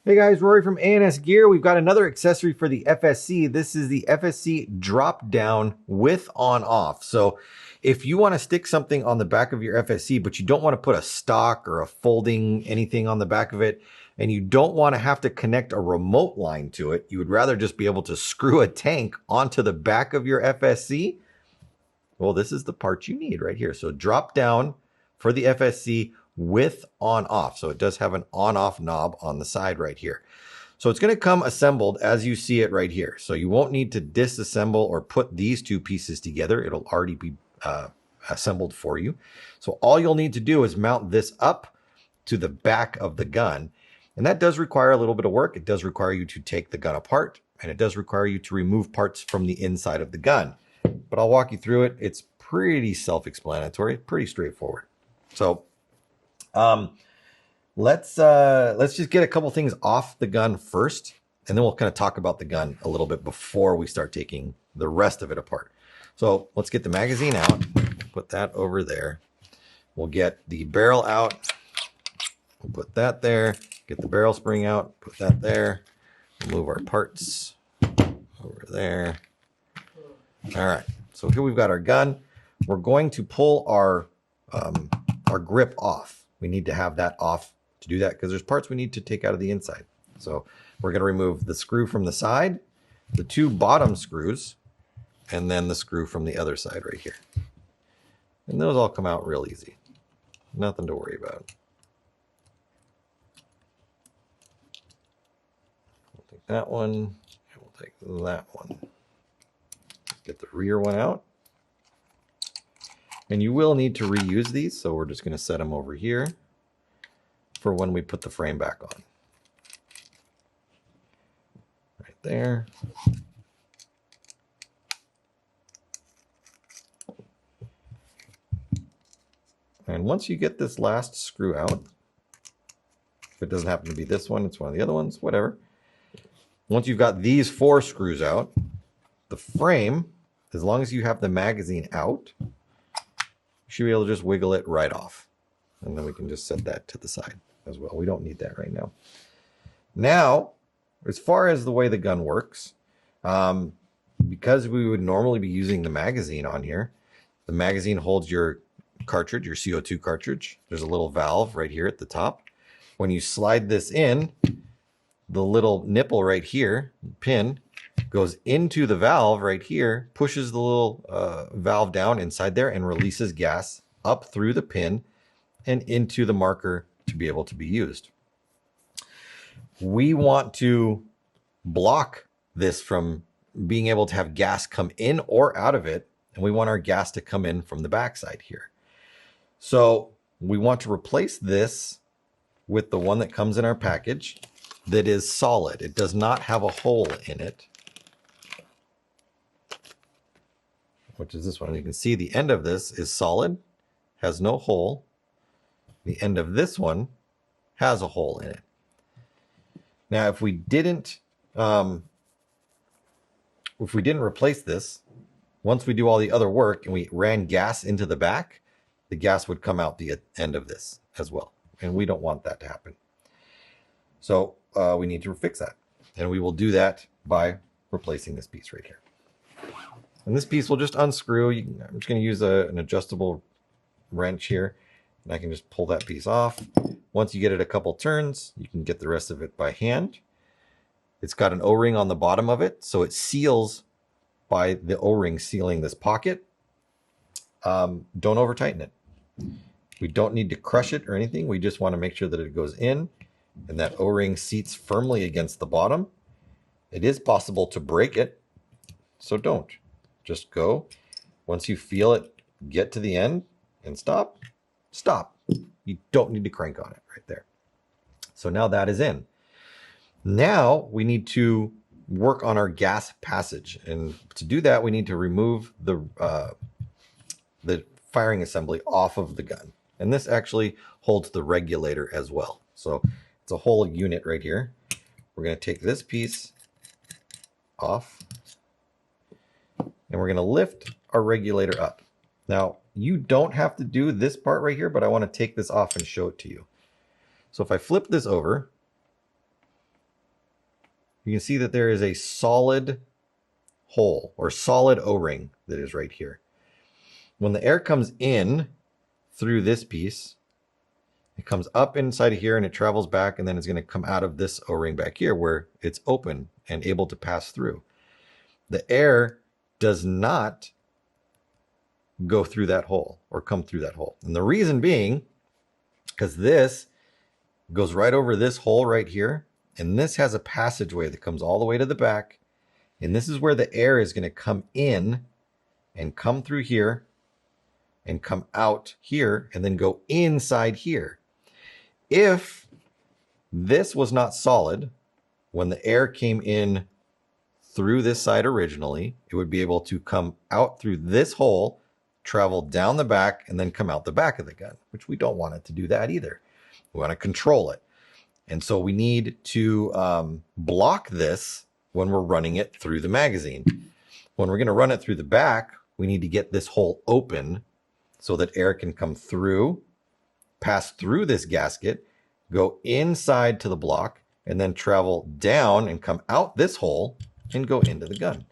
Hey guys, Rory from A&S Gear. We've got another accessory for the FSC. This is the FSC drop down with on off. So if you want to stick something on the back of your FSC, but you don't want to put a stock or a folding anything on the back of it, and you don't want to have to connect a remote line to it, you would rather just be able to screw a tank onto the back of your FSC. Well, this is the part you need right here. So drop down for the FSC with on off. So it does have an on off knob on the side right here. So it's going to come assembled as you see it right here. So you won't need to disassemble or put these two pieces together. It'll already be assembled for you. So all you'll need to do is mount this up to the back of the gun. And that does require a little bit of work. It does require you to take the gun apart, and it does require you to remove parts from the inside of the gun. But I'll walk you through it. It's pretty self-explanatory, pretty straightforward. So let's just get a couple things off the gun first, and then we'll kind of talk about the gun a little bit before we start taking the rest of it apart. So let's get the magazine out, put that over there. We'll get the barrel out, we'll put that there, get the barrel spring out, put that there, we'll move our parts over there. All right, so here we've got our gun. We're going to pull our grip off. We need to have that off to do that because there's parts we need to take out of the inside. So we're going to remove the screw from the side, the two bottom screws, and then the screw from the other side right here. And those all come out real easy. Nothing to worry about. We'll take that one, and we'll take that one. Get the rear one out. And you will need to reuse these, so we're just going to set them over here for when we put the frame back on. Right there. And once you get this last screw out, if it doesn't happen to be this one, it's one of the other ones, whatever. Once you've got these 4 screws out, the frame, as long as you have the magazine out, you should be able to just wiggle it right off. And then we can just set that to the side as well. We don't need that right now. Now, as far as the way the gun works, because we would normally be using the magazine on here, the magazine holds your cartridge, your CO2 cartridge. There's a little valve right here at the top. When you slide this in, the little nipple right here, pin, goes into the valve right here, pushes the little valve down inside there and releases gas up through the pin and into the marker to be able to be used. We want to block this from being able to have gas come in or out of it, and we want our gas to come in from the backside here. So we want to replace this with the one that comes in our package that is solid. It does not have a hole in it, which is this one. You can see the end of this is solid, has no hole. The end of this one has a hole in it. Now, if we didn't replace this, once we do all the other work and we ran gas into the back, the gas would come out the end of this as well. And we don't want that to happen. So we need to fix that. And we will do that by replacing this piece right here. And this piece will just unscrew. I'm just going to use an adjustable wrench here, and I can just pull that piece off. Once you get it a couple turns, you can get the rest of it by hand. It's got an O-ring on the bottom of it, so it seals by the O-ring sealing this pocket. Don't over tighten it. We don't need to crush it or anything. We just want to make sure that it goes in and that O-ring seats firmly against the bottom. It is possible to break it, so don't. Just go. Once you feel it get to the end and stop, stop. You don't need to crank on it right there. So now that is in. Now we need to work on our gas passage. And to do that, we need to remove the firing assembly off of the gun. And this actually holds the regulator as well. So it's a whole unit right here. We're going to take this piece off, and we're going to lift our regulator up. Now, you don't have to do this part right here, but I want to take this off and show it to you. So if I flip this over, you can see that there is a solid hole or solid O-ring that is right here. When the air comes in through this piece, it comes up inside of here and it travels back, and then it's going to come out of this O-ring back here where it's open and able to pass through. The air does not go through that hole or come through that hole. And the reason being, because this goes right over this hole right here, and this has a passageway that comes all the way to the back, and this is where the air is going to come in and come through here and come out here and then go inside here. If this was not solid, when the air came in through this side originally, it would be able to come out through this hole, travel down the back, and then come out the back of the gun, which we don't want it to do that either. We want to control it. And so we need to block this when we're running it through the magazine. When we're going to run it through the back, we need to get this hole open so that air can come through, pass through this gasket, go inside to the block, and then travel down and come out this hole and go into the gun.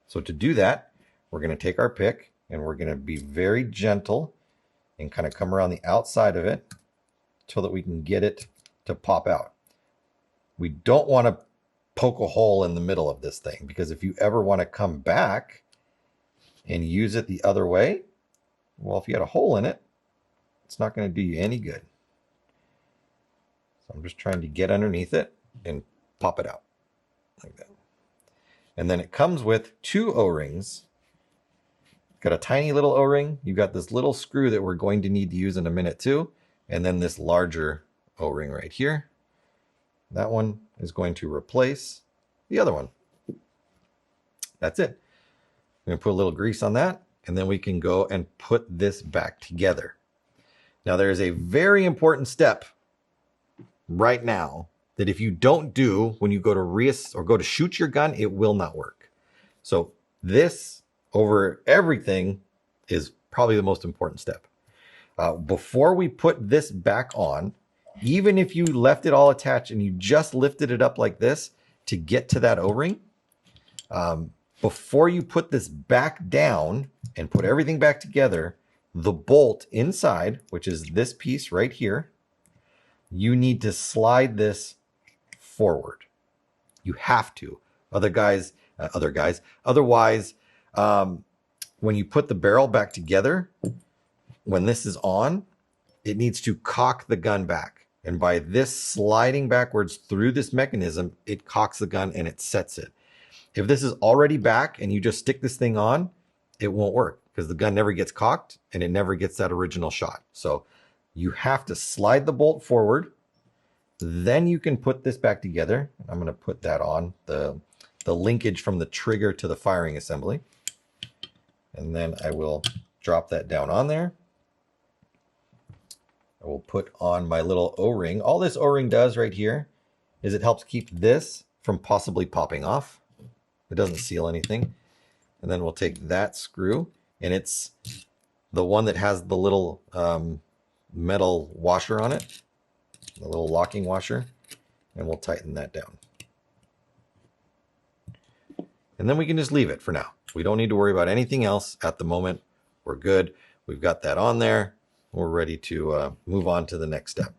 So to do that, we're going to take our pick and we're going to be very gentle and kind of come around the outside of it so that we can get it to pop out. We don't want to poke a hole in the middle of this thing, because if you ever want to come back and use it the other way, well, if you had a hole in it, it's not going to do you any good. So I'm just trying to get underneath it and pop it out like that. And then it comes with 2 O-rings. Got a tiny little O-ring. You've got this little screw that we're going to need to use in a minute too. And then this larger O-ring right here. That one is going to replace the other one. That's it. I'm going to put a little grease on that, and then we can go and put this back together. Now there is a very important step right now that if you don't do when you go to go to shoot your gun, it will not work. So this over everything is probably the most important step. Before we put this back on, even if you left it all attached and you just lifted it up like this to get to that O-ring, before you put this back down and put everything back together, the bolt inside, which is this piece right here, you need to slide this forward. You have to. Otherwise, when you put the barrel back together, when this is on, it needs to cock the gun back. And by this sliding backwards through this mechanism, it cocks the gun and it sets it. If this is already back and you just stick this thing on, it won't work because the gun never gets cocked and it never gets that original shot. So you have to slide the bolt forward. Then you can put this back together. I'm going to put that on, the linkage from the trigger to the firing assembly. And then I will drop that down on there. I will put on my little O-ring. All this O-ring does right here is it helps keep this from possibly popping off. It doesn't seal anything. And then we'll take that screw, and it's the one that has the little metal washer on it, the little locking washer, and we'll tighten that down. And then we can just leave it for now. We don't need to worry about anything else at the moment. We're good. We've got that on there. We're ready to move on to the next step.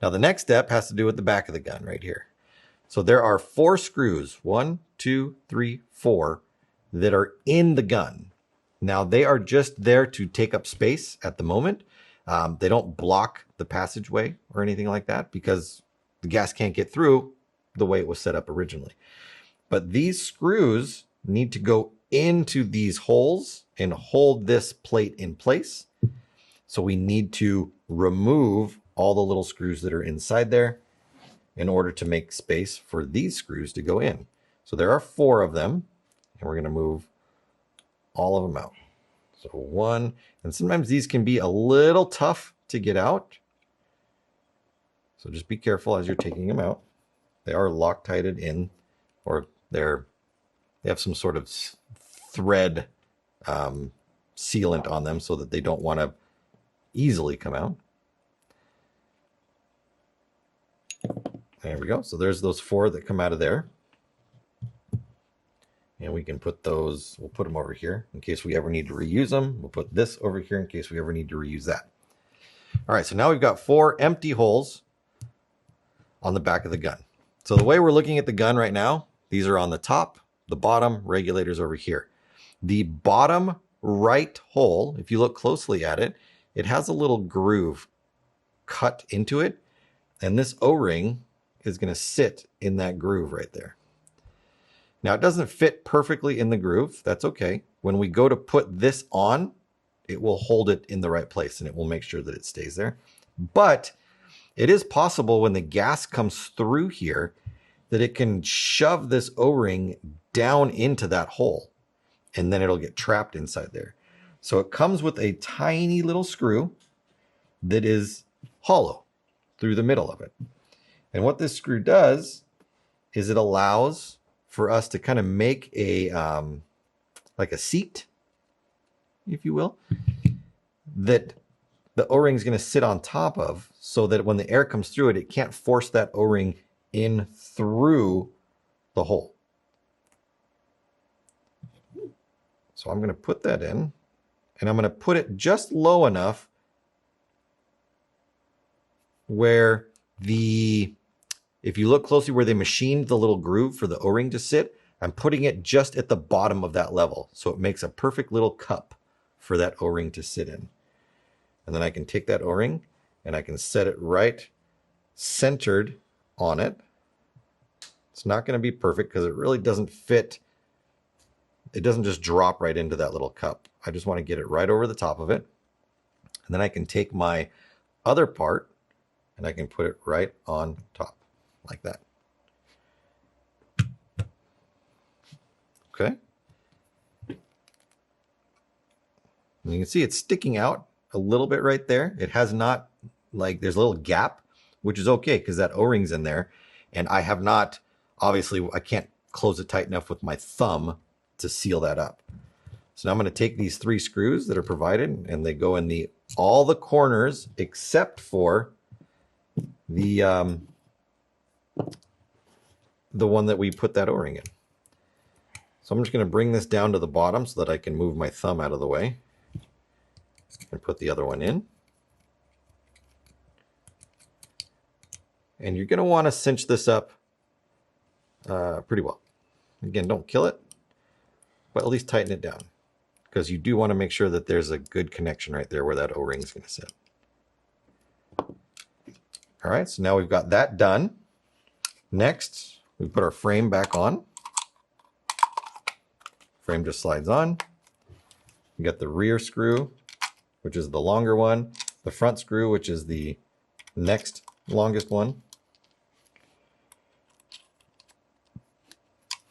Now the next step has to do with the back of the gun right here. So there are 4 screws, 1, 2, 3, 4, that are in the gun. Now they are just there to take up space at the moment. They don't block the passageway or anything like that because the gas can't get through the way it was set up originally. But these screws need to go into these holes and hold this plate in place. So we need to remove all the little screws that are inside there in order to make space for these screws to go in. So there are 4 of them, and we're going to move all of them out. So 1, and sometimes these can be a little tough to get out. So just be careful as you're taking them out. They are Loctited in, or they have some sort of thread sealant on them so that they don't want to easily come out. There we go. So there's those 4 that come out of there. And we can put those, we'll put them over here in case we ever need to reuse them. We'll put this over here in case we ever need to reuse that. All right, so now we've got 4 empty holes on the back of the gun. So the way we're looking at the gun right now, these are on the top, the bottom, regulators over here. The bottom right hole, if you look closely at it, it has a little groove cut into it. And this O-ring is going to sit in that groove right there. Now, it doesn't fit perfectly in the groove. That's okay. When we go to put this on, it will hold it in the right place and it will make sure that it stays there. But it is possible when the gas comes through here that it can shove this O-ring down into that hole and then it'll get trapped inside there. So it comes with a tiny little screw that is hollow through the middle of it. And what this screw does is it allows for us to kind of make a like a seat, if you will, that the O-ring is going to sit on top of, so that when the air comes through it, it can't force that O-ring in through the hole. So I'm going to put that in, and I'm going to put it just low enough where if you look closely where they machined the little groove for the O-ring to sit, I'm putting it just at the bottom of that level. So it makes a perfect little cup for that O-ring to sit in. And then I can take that O-ring and I can set it right centered on it. It's not going to be perfect because it really doesn't fit. It doesn't just drop right into that little cup. I just want to get it right over the top of it. And then I can take my other part and I can put it right on top like that. Okay. And you can see it's sticking out a little bit right there. It has not, like, there's a little gap, which is okay because that O-ring's in there. And I have not, obviously, I can't close it tight enough with my thumb to seal that up. So now I'm going to take these 3 screws that are provided and they go in all the corners except for the one that we put that O-ring in. So I'm just going to bring this down to the bottom so that I can move my thumb out of the way and put the other one in. And you're going to want to cinch this up pretty well. Again, don't kill it, but at least tighten it down, because you do want to make sure that there's a good connection right there where that O-ring is going to sit. All right, so now we've got that done. Next, we put our frame back on. Frame just slides on. You got the rear screw, which is the longer one, the front screw, which is the next longest one.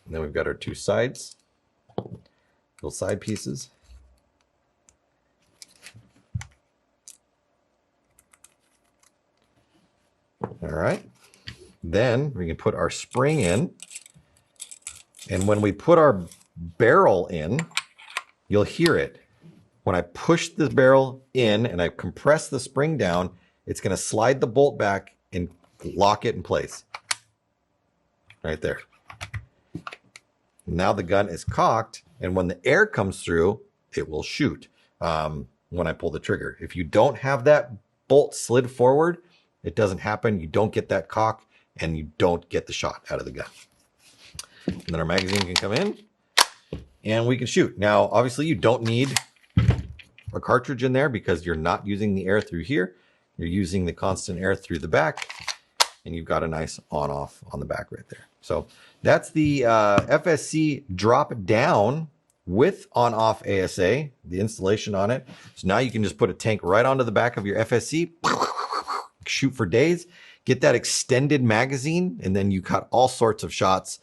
And then we've got our 2 sides, little side pieces. All right. Then we can put our spring in. And when we put our barrel in, you'll hear it. When I push the barrel in and I compress the spring down, it's going to slide the bolt back and lock it in place. Right there. Now the gun is cocked, and when the air comes through, it will shoot when I pull the trigger. If you don't have that bolt slid forward, it doesn't happen. You don't get that cock, and you don't get the shot out of the gun. And then our magazine can come in, and we can shoot. Now, obviously, you don't need a cartridge in there because you're not using the air through here. You're using the constant air through the back, and you've got a nice on-off on the back right there. So that's the FSC drop down with on-off ASA, the installation on it. So now you can just put a tank right onto the back of your FSC, shoot for days, get that extended magazine, and then you cut all sorts of shots.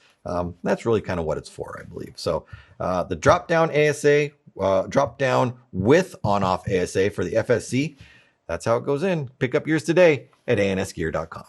That's really kind of what it's for, I believe. So the drop down ASA, drop down with on-off ASA for the FSC, that's how it goes in. Pick up yours today at ansgear.com.